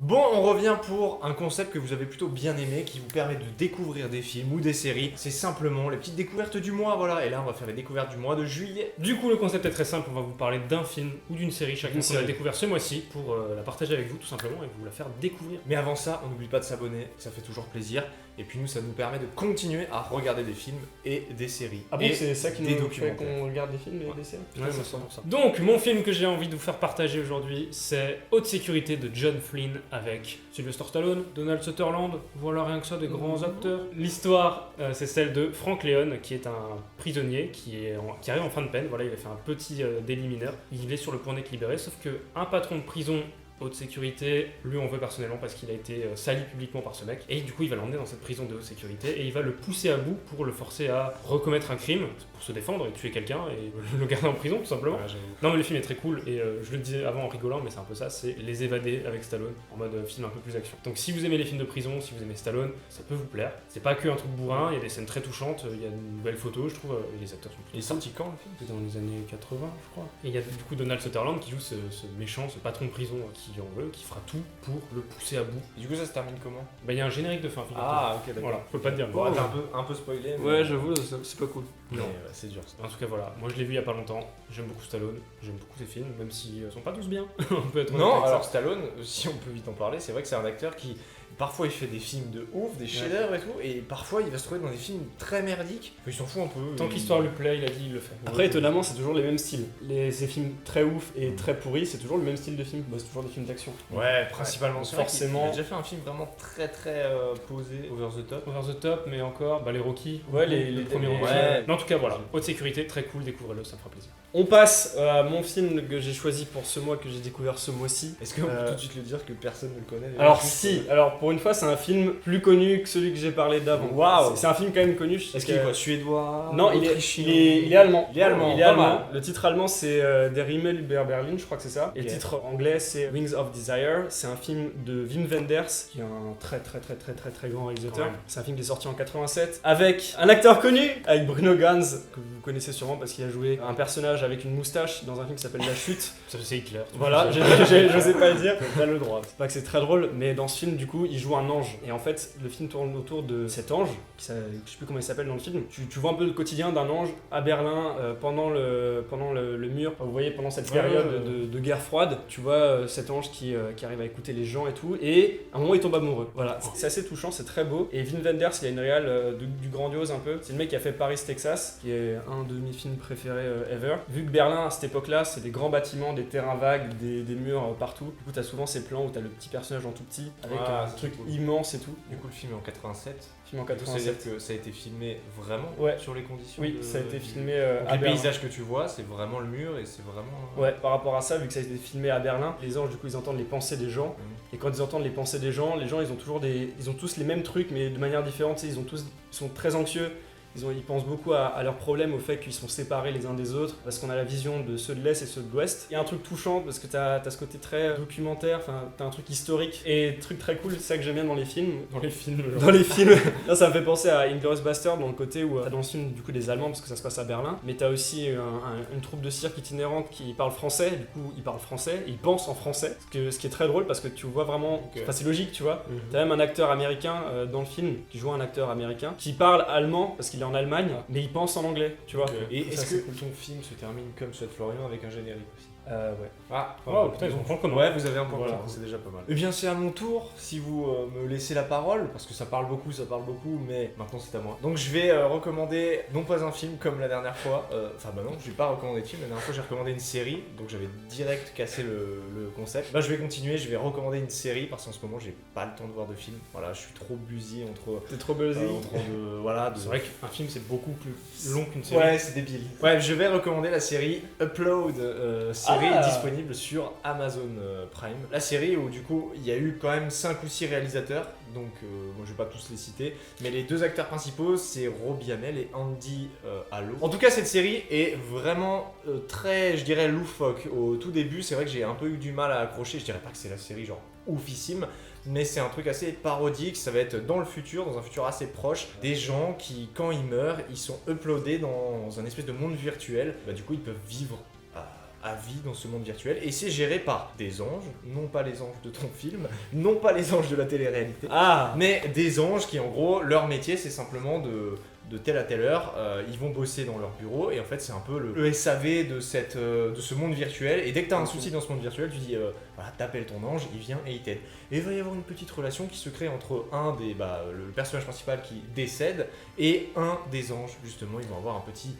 Bon, on revient pour un concept que vous avez plutôt bien aimé, qui vous permet de découvrir des films ou des séries. C'est simplement les petites découvertes du mois, voilà. Et là, on va faire les découvertes du mois de juillet. Du coup, le concept est très simple, on va vous parler d'un film ou d'une série chacun qu'on a série. découvert ce mois-ci pour la partager avec vous tout simplement et vous la faire découvrir. Mais avant ça, on n'oublie pas de s'abonner, ça fait toujours plaisir. Et puis nous, ça nous permet de continuer à regarder des films et des séries. Ah bon, et c'est ça qui des nous fait documentaires. qu'on regarde des films et des séries? Ouais, moi, c'est pour ça. Donc, mon film que j'ai envie de vous faire partager aujourd'hui, c'est Haute Sécurité de John Flynn avec Sylvester Stallone, Donald Sutherland, voilà rien que ça, des grands acteurs. L'histoire, c'est celle de Frank Leon, qui est un prisonnier qui arrive en fin de peine. Voilà, il a fait un petit délit mineur. Il est sur le point d'être libéré, sauf qu'un patron de prison haute sécurité, lui on veut personnellement parce qu'il a été sali publiquement par ce mec, et du coup il va l'emmener dans cette prison de haute sécurité et il va le pousser à bout pour le forcer à recommettre un crime, pour se défendre et tuer quelqu'un et le garder en prison tout simplement. Ouais, j'avoue. Non mais le film est très cool et je le disais avant en rigolant, mais c'est un peu ça, c'est Les Évadés avec Stallone en mode film un peu plus action. Donc si vous aimez les films de prison, si vous aimez Stallone, ça peut vous plaire. C'est pas que un truc bourrin, il y a des scènes très touchantes, il y a une belle photo je trouve, et les acteurs sont Il est sorti quand le film? c'était dans les années 80 je crois. Et il y a du coup Donald Sutherland qui joue ce méchant, ce patron de prison qui en veut, qui fera tout pour le pousser à bout. Du coup, ça se termine comment? Bah il y a un générique de fin, figure-toi. Ah, ok, d'accord. Voilà, je peux pas te dire. Bon, t'as un peu spoilé. Mais... Ouais, j'avoue, c'est pas cool. mais, Non. c'est dur. Ça. En tout cas voilà, moi je l'ai vu il y a pas longtemps, j'aime beaucoup Stallone, j'aime beaucoup ses films, même si sont pas tous bien. On peut être honnête Non, avec ça. alors Stallone, si on peut vite en parler, c'est vrai que c'est un acteur qui parfois il fait des films de ouf, des chefs-d'œuvre et tout, et parfois il va se trouver dans des films très merdiques. Il s'en fout un peu. Tant que l'histoire lui plaît, il a dit, il le fait. Après, étonnamment, c'est toujours les mêmes styles. Ces films très ouf et très pourris, c'est toujours le même style de film. Bah, c'est toujours des films d'action. Ouais, principalement. C'est vrai qu'il Forcément. a déjà fait un film vraiment très posé, over the top. Over the top, mais encore, bah les Rocky. Ouais, les premiers derniers. Rocky. Ouais. Mais en tout cas voilà, haute sécurité, très cool, découvrez-le, ça me fera plaisir. On passe à mon film que j'ai choisi pour ce mois, que j'ai découvert ce mois-ci. Est-ce qu'on peut tout de suite le dire que personne ne le connaît? Alors si, alors pour une fois c'est un film plus connu que celui que j'ai parlé d'avant. Waouh. C'est un film quand même connu. Est-ce qu'il est quoi, suédois? Non, il autrichien est allemand. Il est allemand, Il est pas allemand. mal. Le titre allemand c'est Der Himmel über Berlin, je crois que c'est ça. Et Ok. le titre anglais c'est Wings of Desire. C'est un film de Wim Wenders, qui est un très grand réalisateur. Quand même. C'est un film qui est sorti en 87 avec un acteur connu, avec Bruno Ganz, que vous connaissez sûrement parce qu'il a joué un personnage avec une moustache dans un film qui s'appelle La Chute. Ça c'est Hitler. Voilà, j'osais pas le dire, t'as le droit. C'est pas que c'est très drôle, mais dans ce film, du coup, il joue un ange. Et en fait, le film tourne autour de cet ange, je sais plus comment il s'appelle dans le film. Tu vois un peu le quotidien d'un ange à Berlin pendant le mur. Vous voyez, pendant cette période de guerre froide, tu vois cet ange qui arrive à écouter les gens et tout. Et à un moment, il tombe amoureux. Voilà, c'est assez touchant, c'est très beau. Et Wim Wenders, il a une réal du grandiose un peu. C'est le mec qui a fait Paris, Texas, qui est un de mes films préférés ever. Vu que Berlin, à cette époque-là, c'est des grands bâtiments, des terrains vagues, des murs partout. Du coup, t'as souvent ces plans où t'as le petit personnage en tout petit, avec Ah, un c'est truc cool. immense et tout. Du coup, le film est en 87. Film en Ça veut dire 87. que ça a été filmé vraiment Ouais. sur les conditions. Oui, de- ça a été du- filmé Donc, à les Berlin. paysages que tu vois, c'est vraiment le mur et c'est vraiment. Ouais, par rapport à ça, vu que ça a été filmé à Berlin, les anges, du coup, ils entendent les pensées des gens. Mhm. Et quand ils entendent les pensées des gens, les gens, ils ont tous les mêmes trucs, mais de manière différente. Tu sais, ils sont très anxieux. Ils pensent beaucoup à leurs problèmes, au fait qu'ils sont séparés les uns des autres, parce qu'on a la vision de ceux de l'Est et ceux de l'Ouest. Il y a un truc touchant, parce que t'as ce côté très documentaire, enfin, t'as un truc historique, et truc très cool, c'est ça que j'aime bien dans les films. Dans les films, genre. Dans les films, là ça me fait penser à Inglourious Bastard, dans le côté où t'as dans le film du coup des Allemands, parce que ça se passe à Berlin, mais t'as aussi une troupe de cirque itinérante qui parle français, du coup ils parlent français, ils pensent en français, ce qui est très drôle, parce que tu vois vraiment, Ok. enfin c'est logique, tu vois. Mhm. T'as même un acteur américain dans le film, qui joue un acteur américain, qui parle allemand, parce qu'il est en Allemagne, mais il pense en anglais, tu vois. Ok. Et Ça, est-ce c'est que ton film se termine comme Souhaite Florian avec un générique aussi? Ouais. Ah, Oh putain, ils ont point commun. Ouais, vous avez un point Voilà. commun, c'est déjà pas mal. Eh bien, c'est à mon tour, si vous me laissez la parole, parce que ça parle beaucoup, mais maintenant c'est à moi. Donc, je vais recommander, non pas un film comme la dernière fois, enfin, bah non, je vais pas recommander de film, la dernière fois j'ai recommandé une série, donc j'avais direct cassé le concept. Là, je vais continuer, je vais recommander une série, parce qu'en ce moment, j'ai pas le temps de voir de film. Voilà, je suis trop busy T'es trop buzzé. en train de. Voilà, de. C'est vrai qu'un film c'est beaucoup plus long qu'une série. Ouais, c'est débile. Ouais, je vais recommander la série Upload, série disponible sur Amazon Prime. La série où du coup il y a eu quand même 5 ou 6 réalisateurs, donc moi je vais pas tous les citer, mais les deux acteurs principaux c'est Robbie Amell et Andy Allo. En tout cas cette série est vraiment très, je dirais, loufoque. Au tout début c'est vrai que j'ai un peu eu du mal à accrocher, je dirais pas que c'est la série genre oufissime, mais c'est un truc assez parodique. Ça va être dans le futur, dans un futur assez proche, des gens qui, quand ils meurent, ils sont uploadés dans un espèce de monde virtuel. Bah, du coup, ils peuvent vivre à vie dans ce monde virtuel et c'est géré par des anges, non pas les anges de ton film, non pas les anges de la télé-réalité, mais des anges qui en gros leur métier c'est simplement de telle à telle heure, ils vont bosser dans leur bureau et en fait c'est un peu le SAV de ce monde virtuel et dès que tu as un souci dans ce monde virtuel tu dis voilà, t'appelles ton ange, il vient et il t'aide. Et il va y avoir une petite relation qui se crée entre le personnage principal qui décède et un des anges justement, ils vont avoir un petit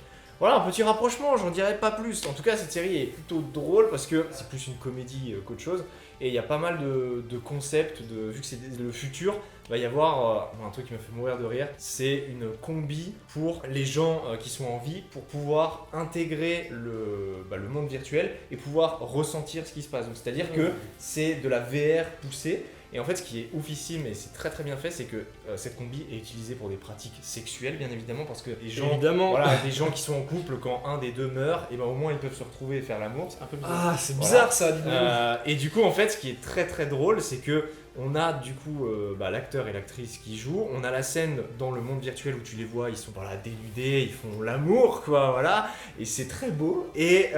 rapprochement, j'en dirais pas plus. En tout cas, cette série est plutôt drôle parce que c'est plus une comédie qu'autre chose. Et il y a pas mal de concepts, vu que c'est le futur, il va y avoir un truc qui me fait mourir de rire, c'est une combi pour les gens qui sont en vie pour pouvoir intégrer le monde virtuel et pouvoir ressentir ce qui se passe. Donc, c'est-à-dire que c'est de la VR poussée. Et en fait, ce qui est oufissime et c'est très très bien fait, c'est que cette combi est utilisée pour des pratiques sexuelles, bien évidemment, parce que les gens, des gens qui sont en couple, quand un des deux meurt, et ben au moins ils peuvent se retrouver et faire l'amour. C'est un peu bizarre. Ah, c'est bizarre ça. Et du coup, en fait, ce qui est très très drôle, c'est que on a du coup l'acteur et l'actrice qui jouent. On a la scène dans le monde virtuel où tu les vois, ils sont dénudés, ils font l'amour, quoi, voilà. Et c'est très beau. Et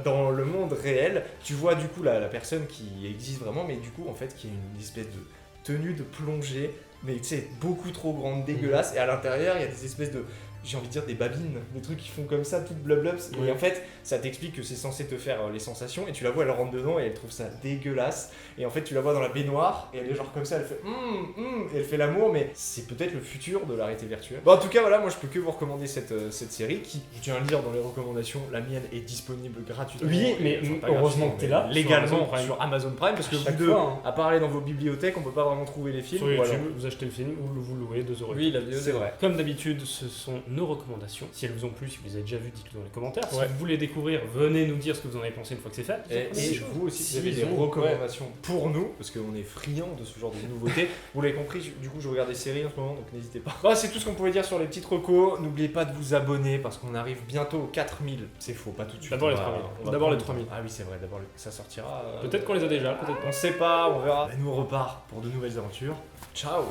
dans le monde réel, tu vois du coup la personne qui existe vraiment, mais du coup, en fait, qui a une espèce de tenue de plongée, mais tu sais, beaucoup trop grande, dégueulasse. Et à l'intérieur, il y a des espèces de, j'ai envie de dire des babines, des trucs qui font comme ça, tout blub. Et en fait, ça t'explique que c'est censé te faire les sensations. Et tu la vois, elle rentre dedans et elle trouve ça dégueulasse. Et en fait, tu la vois dans la baignoire et elle est genre comme ça, elle fait et elle fait l'amour, mais c'est peut-être le futur de la réalité virtuelle. Bon, en tout cas, voilà, moi je peux que vous recommander cette série qui, je tiens à le dire dans les recommandations, la mienne est disponible gratuitement. Oui, mais heureusement que t'es là. Légalement sur Amazon Prime, parce que vous deux, à part aller dans vos bibliothèques, on peut pas vraiment trouver les films. Sur YouTube, vous achetez le film ou vous louez 2 €. Oui, la vidéo, c'est vrai. Comme d'habitude, ce sont nos recommandations. Si elles vous ont plu, si vous les avez déjà vues, dites-le dans les commentaires. Si vous voulez découvrir, venez nous dire ce que vous en avez pensé une fois que c'est fait. Et vous aussi, si vous avez des recommandations pour nous, parce qu'on est friands de ce genre de nouveautés. Vous l'avez compris, du coup, je regarde des séries en ce moment, donc n'hésitez pas. Bah, c'est tout ce qu'on pouvait dire sur les petites recos. N'oubliez pas de vous abonner parce qu'on arrive bientôt aux 4000. C'est faux, pas tout de suite. D'abord les 3000. D'abord les 3000. Ah oui, c'est vrai, d'abord ça sortira. Peut-être qu'on les a déjà, peut-être pas. On sait pas, on verra. Nous on repart pour de nouvelles aventures. Ciao.